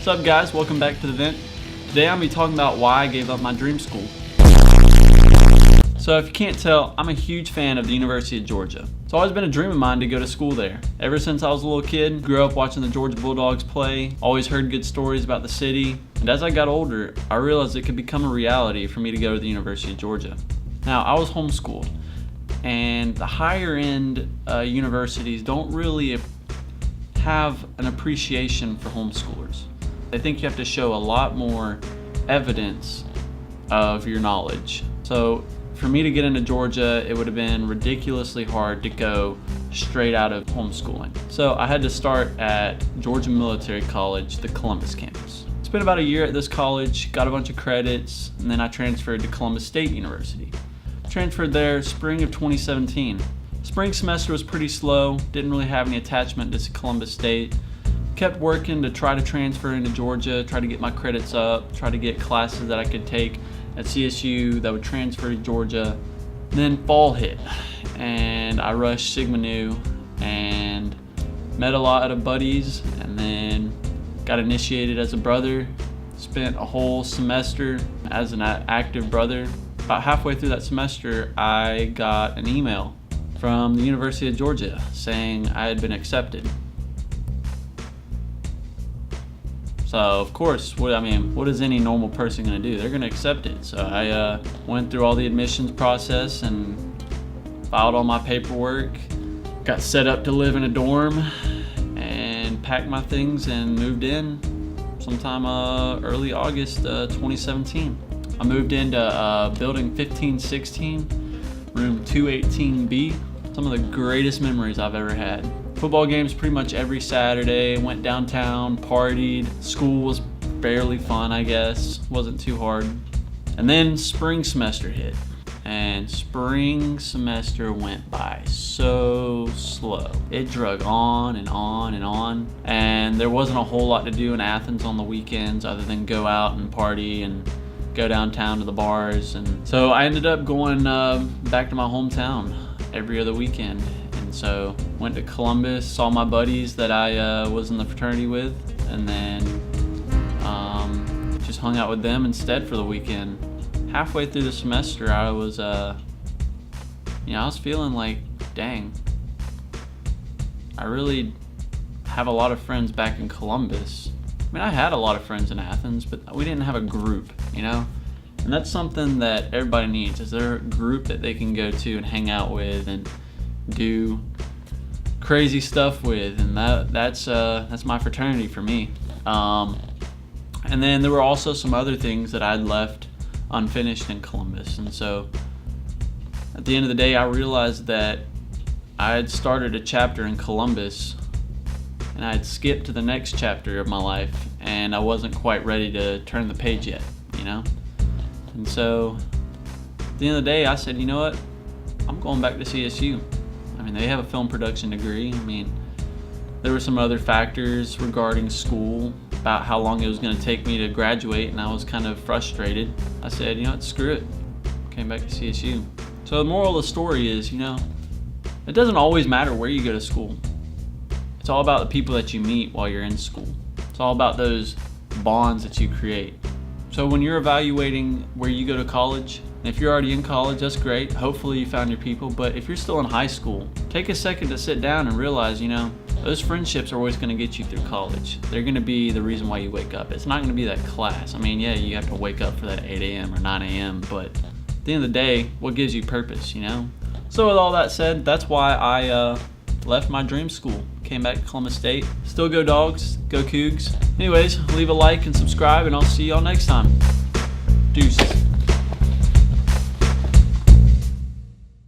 What's up, guys? Welcome back to the vent. Today I'm going to be talking about why I gave up my dream school. So if you can't tell, I'm a huge fan of the University of Georgia. It's always been a dream of mine to go to school there. Ever since I was a little kid, grew up watching the Georgia Bulldogs play, always heard good stories about the city, and as I got older, I realized it could become a reality for me to go to the University of Georgia. Now, I was homeschooled, and the higher end universities don't really have an appreciation for homeschoolers. They think you have to show a lot more evidence of your knowledge. So for me to get into Georgia, it would have been ridiculously hard to go straight out of homeschooling. So I had to start at Georgia Military College, the Columbus campus. Spent about a year at this college, got a bunch of credits, and then I transferred to Columbus State University. Transferred there spring of 2017. Spring semester was pretty slow, didn't really have any attachment to Columbus State. Kept working to try to transfer into Georgia, try to get my credits up, try to get classes that I could take at CSU that would transfer to Georgia. Then fall hit, and I rushed Sigma Nu and met a lot of buddies, and then got initiated as a brother. Spent a whole semester as an active brother. About halfway through that semester, I got an email from the University of Georgia saying I had been accepted. So of course, what is any normal person gonna do? They're gonna accept it. So I went through all the admissions process and filed all my paperwork, got set up to live in a dorm, and packed my things and moved in sometime early August 2017. I moved into building 1516, room 218B. Some of the greatest memories I've ever had. Football games pretty much every Saturday, went downtown, partied. School was fairly fun, I guess. Wasn't too hard. And then spring semester hit. And spring semester went by so slow. It drug on and on and on. And there wasn't a whole lot to do in Athens on the weekends other than go out and party and go downtown to the bars. And so I ended up going back to my hometown every other weekend. And so went to Columbus, saw my buddies that I was in the fraternity with, and then just hung out with them instead for the weekend. Halfway through the semester, I was feeling like, dang, I really have a lot of friends back in Columbus. I mean, I had a lot of friends in Athens, but we didn't have a group, you know? And that's something that everybody needs. Is there a group that they can go to and hang out with and do crazy stuff with? And that's my fraternity for me. And then there were also some other things that I'd left unfinished in Columbus. And so at the end of the day, I realized that I had started a chapter in Columbus and I had skipped to the next chapter of my life, and I wasn't quite ready to turn the page yet, you know? And so at the end of the day, I said, you know what? I'm going back to CSU. I mean, they have a film production degree. I mean, there were some other factors regarding school, about how long it was going to take me to graduate, and I was kind of frustrated. I said, you know what, screw it. Came back to CSU. So the moral of the story is, you know, it doesn't always matter where you go to school. It's all about the people that you meet while you're in school. It's all about those bonds that you create. So when you're evaluating where you go to college, if you're already in college, that's great. Hopefully you found your people. But if you're still in high school, take a second to sit down and realize, you know, those friendships are always going to get you through college. They're going to be the reason why you wake up. It's not going to be that class. I mean, yeah, you have to wake up for that 8 a.m. or 9 a.m. But at the end of the day, what gives you purpose, you know? So with all that said, that's why I left my dream school. Came back to Columbus State. Still go Dogs, go Cougs. Anyways, leave a like and subscribe, and I'll see y'all next time. Deuces.